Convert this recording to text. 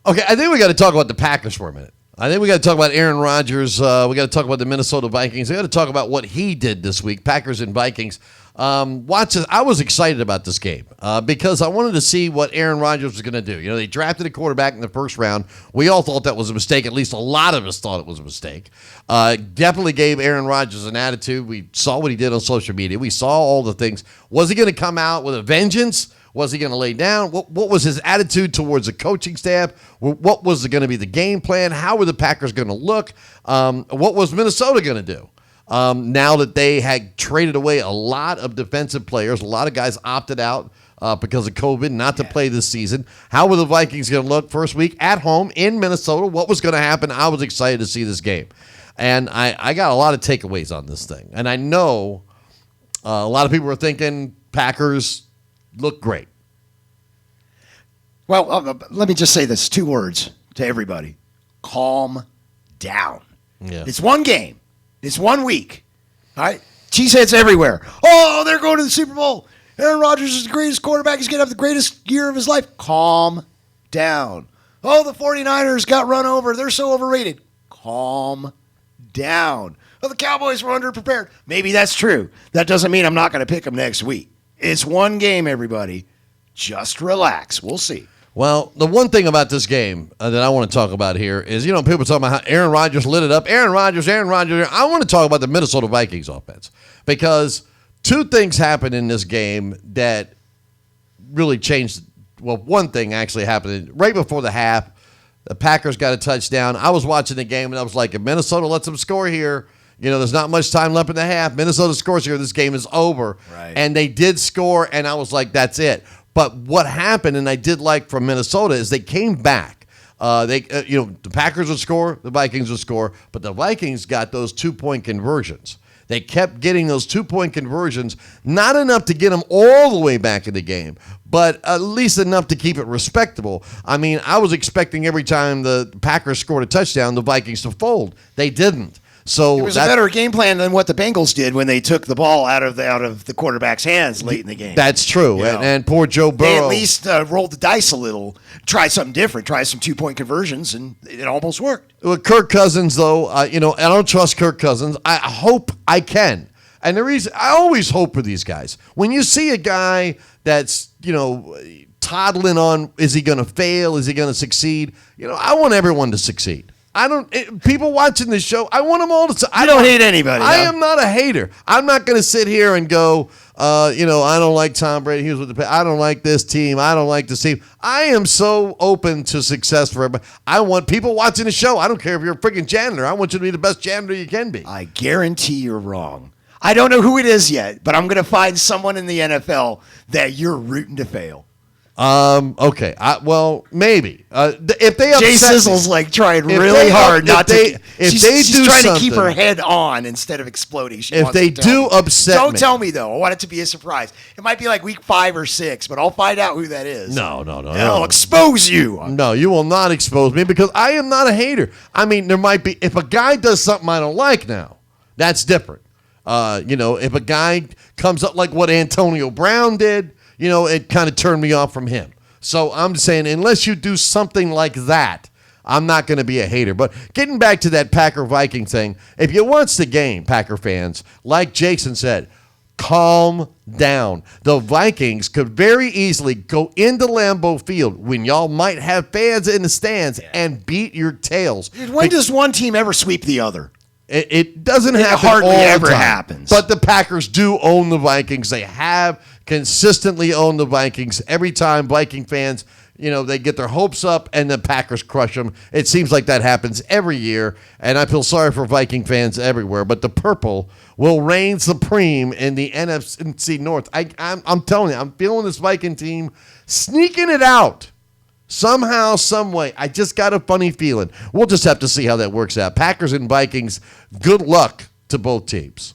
Okay, I think we got to talk about the Packers for a minute. I think we got to talk about Aaron Rodgers. We got to talk about the Minnesota Vikings. We got to talk about what he did this week, Packers and Vikings. Watch this. I was excited about this game because I wanted to see what Aaron Rodgers was going to do. You know, they drafted a quarterback in the first round. We all thought that was a mistake. At least a lot of us thought it was a mistake. Definitely gave Aaron Rodgers an attitude. We saw what he did on social media. We saw all the things. Was he going to come out with a vengeance? Was he going to lay down? What was his attitude towards the coaching staff? What was going to be the game plan? How were the Packers going to look? What was Minnesota going to do? Now that they had traded away a lot of defensive players, a lot of guys opted out because of COVID not to play this season. How were the Vikings going to look first week at home in Minnesota? What was going to happen? I was excited to see this game. And I got a lot of takeaways on this thing. And I know a lot of people were thinking Packers look great. Well, let me just say this, 2 words to everybody. Calm down. Yeah. It's one game. It's 1 week. All right? Cheeseheads everywhere. Oh, they're going to the Super Bowl. Aaron Rodgers is the greatest quarterback. He's going to have the greatest year of his life. Calm down. Oh, the 49ers got run over. They're so overrated. Calm down. Oh, the Cowboys were underprepared. Maybe that's true. That doesn't mean I'm not going to pick them next week. It's one game, everybody. Just relax. We'll see. Well, the one thing about this game that I want to talk about here is, you know, people talking about how Aaron Rodgers lit it up. Aaron Rodgers. I want to talk about the Minnesota Vikings offense because 2 things happened in this game that really changed. Well, one thing actually happened right before the half. The Packers got a touchdown. I was watching the game, and I was like, if Minnesota lets them score here, you know, there's not much time left in the half. Minnesota scores here. This game is over. Right. And they did score, and I was like, that's it. But what happened, and I did like from Minnesota, is they came back. The Packers would score, the Vikings would score, but the Vikings got those 2-point conversions. They kept getting those 2-point conversions, not enough to get them all the way back in the game, but at least enough to keep it respectable. I mean, I was expecting every time the Packers scored a touchdown, the Vikings to fold. They didn't. So it was a better game plan than what the Bengals did when they took the ball out of the quarterback's hands late in the game. That's true. And poor Joe Burrow. They at least rolled the dice a little, tried something different, tried some 2-point conversions, and it almost worked. With Kirk Cousins, though, I don't trust Kirk Cousins. I hope I can. And the reason I always hope for these guys. When you see a guy that's, toddling on, is he going to fail? Is he going to succeed? I want everyone to succeed. People watching this show, I want them all to. I don't hate anybody. I am not a hater. I'm not going to sit here and go, I don't like Tom Brady. He was with I don't like this team. I don't like this team. I am so open to success for everybody. I want people watching the show. I don't care if you're a freaking janitor. I want you to be the best janitor you can be. I guarantee you're wrong. I don't know who it is yet, but I'm going to find someone in the NFL that you're rooting to fail. Okay. Maybe. If they upset Jay Sizzle's trying really hard not to. She's trying to keep her head on instead of exploding. If they do upset me. Don't tell me, though. I want it to be a surprise. It might be like week 5 or 6, but I'll find out who that is. No. I'll expose you. No, you will not expose me because I am not a hater. I mean, there might be, if a guy does something I don't like now, that's different. If a guy comes up like what Antonio Brown did, it kind of turned me off from him. So I'm saying unless you do something like that, I'm not going to be a hater. But getting back to that Packer-Viking thing, if you watch the game, Packer fans, like Jason said, calm down. The Vikings could very easily go into Lambeau Field when y'all might have fans in the stands and beat your tails. When does one team ever sweep the other? It doesn't happen. It hardly all ever the time. happens. But the Packers do own the Vikings. They have consistently owned the Vikings. Every time Viking fans, they get their hopes up and the Packers crush them. It seems like that happens every year, and I feel sorry for Viking fans everywhere. But the purple will reign supreme in the NFC North. I'm telling you, I'm feeling this Viking team sneaking it out. Somehow, some way. I just got a funny feeling. We'll just have to see how that works out. Packers and Vikings, good luck to both teams.